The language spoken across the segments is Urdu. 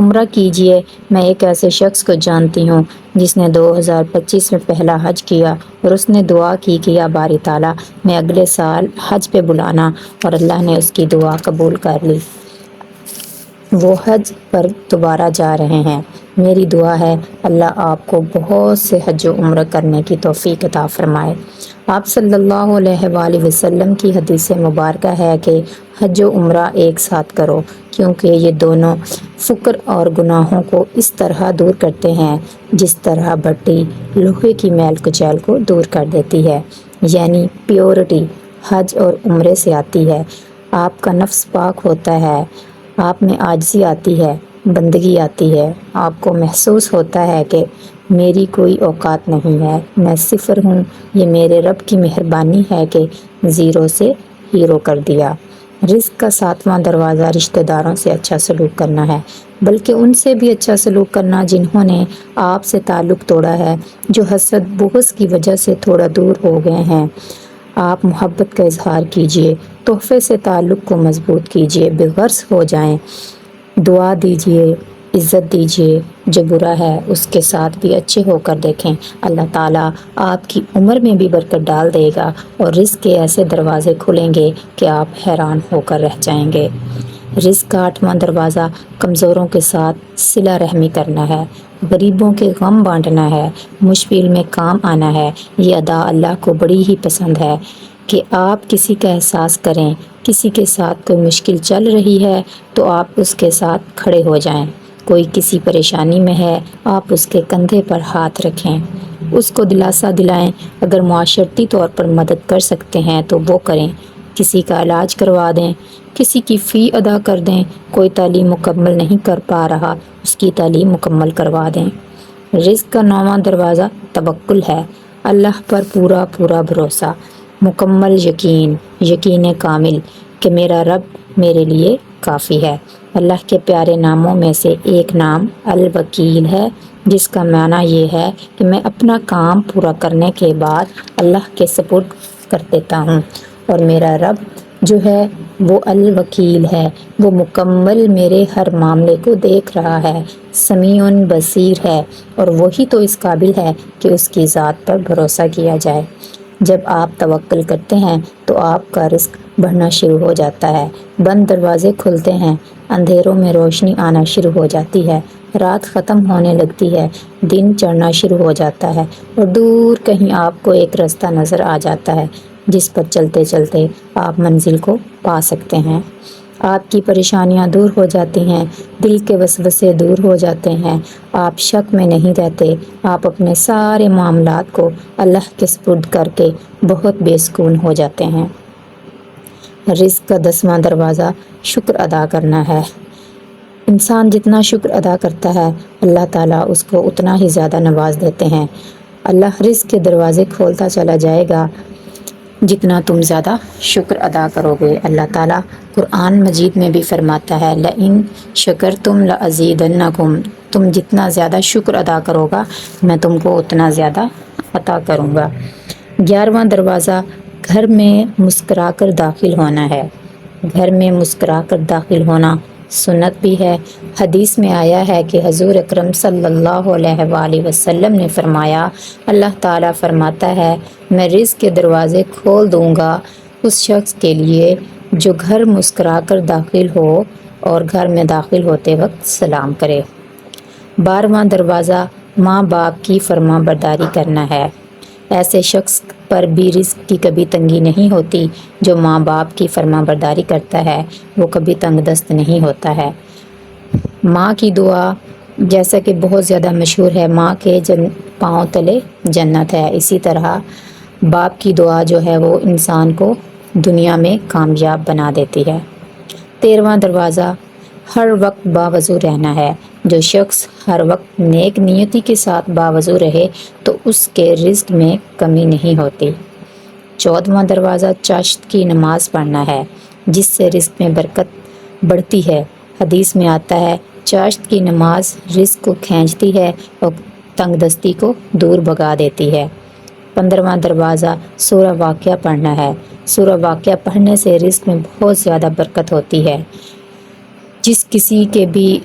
عمرہ کیجئے۔ میں ایک ایسے شخص کو جانتی ہوں جس نے 2025 میں پہلا حج کیا اور اس نے دعا کی کہ یا باری تعالیٰ میں اگلے سال حج پہ بلانا، اور اللہ نے اس کی دعا قبول کر لی۔ وہ حج پر دوبارہ جا رہے ہیں۔ میری دعا ہے اللہ آپ کو بہت سے حج و عمرہ کرنے کی توفیق عطا فرمائے۔ آپ صلی اللہ علیہ وآلہ وسلم کی حدیث مبارکہ ہے کہ حج و عمرہ ایک ساتھ کرو، کیونکہ یہ دونوں فقر اور گناہوں کو اس طرح دور کرتے ہیں جس طرح بٹی لوہے کی میل کچیل کو دور کر دیتی ہے۔ یعنی پیورٹی حج اور عمرے سے آتی ہے۔ آپ کا نفس پاک ہوتا ہے، آپ میں عاجزی آتی ہے، بندگی آتی ہے، آپ کو محسوس ہوتا ہے کہ میری کوئی اوقات نہیں ہے، میں صفر ہوں، یہ میرے رب کی مہربانی ہے کہ زیرو سے ہیرو کر دیا۔ رزق کا 7واں دروازہ رشتہ داروں سے اچھا سلوک کرنا ہے، بلکہ ان سے بھی اچھا سلوک کرنا جنہوں نے آپ سے تعلق توڑا ہے، جو حسد بغض کی وجہ سے تھوڑا دور ہو گئے ہیں۔ آپ محبت کا اظہار کیجئے، تحفے سے تعلق کو مضبوط کیجئے، بے غرض ہو جائیں، دعا دیجئے، عزت دیجئے، جو برا ہے اس کے ساتھ بھی اچھے ہو کر دیکھیں۔ اللہ تعالیٰ آپ کی عمر میں بھی برکت ڈال دے گا اور رزق کے ایسے دروازے کھلیں گے کہ آپ حیران ہو کر رہ جائیں گے۔ رزق کا 8واں دروازہ کمزوروں کے ساتھ صلہ رحمی کرنا ہے، غریبوں کے غم بانٹنا ہے، مشکل میں کام آنا ہے۔ یہ ادا اللہ کو بڑی ہی پسند ہے کہ آپ کسی کا احساس کریں۔ کسی کے ساتھ کوئی مشکل چل رہی ہے تو آپ اس کے ساتھ کھڑے ہو جائیں۔ کوئی کسی پریشانی میں ہے، آپ اس کے کندھے پر ہاتھ رکھیں، اس کو دلاسا دلائیں۔ اگر معاشرتی طور پر مدد کر سکتے ہیں تو وہ کریں، کسی کا علاج کروا دیں، کسی کی فی ادا کر دیں۔ کوئی تعلیم مکمل نہیں کر پا رہا، اس کی تعلیم مکمل کروا دیں۔ رزق کا 9واں دروازہ توکل ہے، اللہ پر پورا بھروسہ، مکمل یقین کامل کہ میرا رب میرے لیے کافی ہے۔ اللہ کے پیارے ناموں میں سے ایک نام الوکیل ہے، جس کا معنی یہ ہے کہ میں اپنا کام پورا کرنے کے بعد اللہ کے سپرد کر دیتا ہوں، اور میرا رب جو ہے وہ الوکیل ہے، وہ مکمل میرے ہر معاملے کو دیکھ رہا ہے، سمیع بصیر ہے، اور وہی تو اس قابل ہے کہ اس کی ذات پر بھروسہ کیا جائے۔ جب آپ توکل کرتے ہیں تو آپ کا رزق بڑھنا شروع ہو جاتا ہے، بند دروازے کھلتے ہیں، اندھیروں میں روشنی آنا شروع ہو جاتی ہے، رات ختم ہونے لگتی ہے، دن چڑھنا شروع ہو جاتا ہے، اور دور کہیں آپ کو ایک راستہ نظر آ جاتا ہے جس پر چلتے چلتے آپ منزل کو پا سکتے ہیں۔ آپ کی پریشانیاں دور ہو جاتی ہیں، دل کے وسوسے دور ہو جاتے ہیں، آپ شک میں نہیں رہتے، آپ اپنے سارے معاملات کو اللہ کے سپرد کر کے بہت بے سکون ہو جاتے ہیں۔ رزق کا 10واں دروازہ شکر ادا کرنا ہے۔ انسان جتنا شکر ادا کرتا ہے اللہ تعالیٰ اس کو اتنا ہی زیادہ نواز دیتے ہیں۔ اللہ رزق کے دروازے کھولتا چلا جائے گا جتنا تم زیادہ شکر ادا کرو گے۔ اللہ تعالیٰ قرآن مجید میں بھی فرماتا ہے لَإِن شَكَرْتُمْ لَأَزِيدَنَّكُمْ، تم جتنا زیادہ شکر ادا کرو گا میں تم کو اتنا زیادہ عطا کروں گا۔ 11واں دروازہ گھر میں مسکرا کر داخل ہونا ہے۔ گھر میں مسکرا کر داخل ہونا سنت بھی ہے۔ حدیث میں آیا ہے کہ حضور اکرم صلی اللہ علیہ وآلہ وسلم نے فرمایا، اللہ تعالیٰ فرماتا ہے میں رزق کے دروازے کھول دوں گا اس شخص کے لیے جو گھر مسکرا کر داخل ہو اور گھر میں داخل ہوتے وقت سلام کرے۔ 12واں دروازہ ماں باپ کی فرما برداری کرنا ہے۔ ایسے شخص پر بھی رزق کی کبھی تنگی نہیں ہوتی جو ماں باپ کی فرما برداری کرتا ہے، وہ کبھی تنگ دست نہیں ہوتا ہے۔ ماں کی دعا جیسا کہ بہت زیادہ مشہور ہے، ماں کے پاؤں تلے جنت ہے، اسی طرح باپ کی دعا جو ہے وہ انسان کو دنیا میں کامیاب بنا دیتی ہے۔ 13واں دروازہ ہر وقت باوضو رہنا ہے۔ جو شخص ہر وقت نیک نیتی کے ساتھ باوضو رہے تو اس کے رزق میں کمی نہیں ہوتی۔ 14واں دروازہ چاشت کی نماز پڑھنا ہے، جس سے رزق میں برکت بڑھتی ہے۔ حدیث میں آتا ہے چاشت کی نماز رزق کو کھینچتی ہے اور تنگ دستی کو دور بھگا دیتی ہے۔ 15واں دروازہ سورہ واقعہ پڑھنا ہے۔ سورہ واقعہ پڑھنے سے رزق میں بہت زیادہ برکت ہوتی ہے۔ جس کسی کے بھی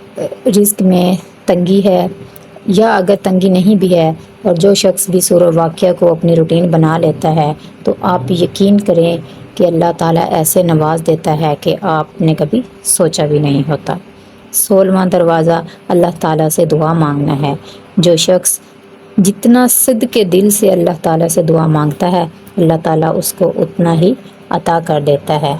رزق میں تنگی ہے یا اگر تنگی نہیں بھی ہے اور جو شخص بھی سور و واقعہ کو اپنی روٹین بنا لیتا ہے تو آپ یقین کریں کہ اللہ تعالیٰ ایسے نواز دیتا ہے کہ آپ نے کبھی سوچا بھی نہیں ہوتا۔ 16واں دروازہ اللہ تعالیٰ سے دعا مانگنا ہے۔ جو شخص جتنا صدق دل سے اللہ تعالیٰ سے دعا مانگتا ہے اللہ تعالیٰ اس کو اتنا ہی عطا کر دیتا ہے۔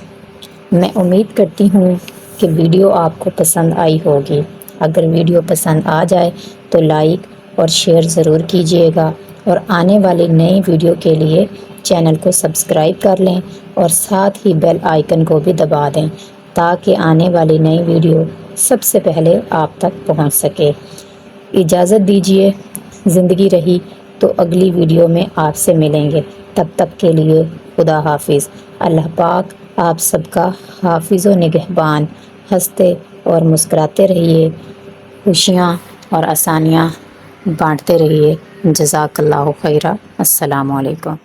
میں امید کرتی ہوں کہ ویڈیو آپ کو پسند آئی ہوگی۔ اگر ویڈیو پسند آ جائے تو لائک اور شیئر ضرور کیجیے گا اور آنے والی نئی ویڈیو کے لیے چینل کو سبسکرائب کر لیں اور ساتھ ہی بیل آئیکن کو بھی دبا دیں تاکہ آنے والی نئی ویڈیو سب سے پہلے آپ تک پہنچ سکے۔ اجازت دیجیے، زندگی رہی تو اگلی ویڈیو میں آپ سے ملیں گے۔ تب تک کے لیے خدا حافظ۔ اللہ پاک آپ سب کا حافظ و نگہبان۔ ہنستے اور مسکراتے رہیے، خوشیاں اور آسانیاں بانٹتے رہیے۔ جزاک اللہ خیرہ۔ السلام علیکم۔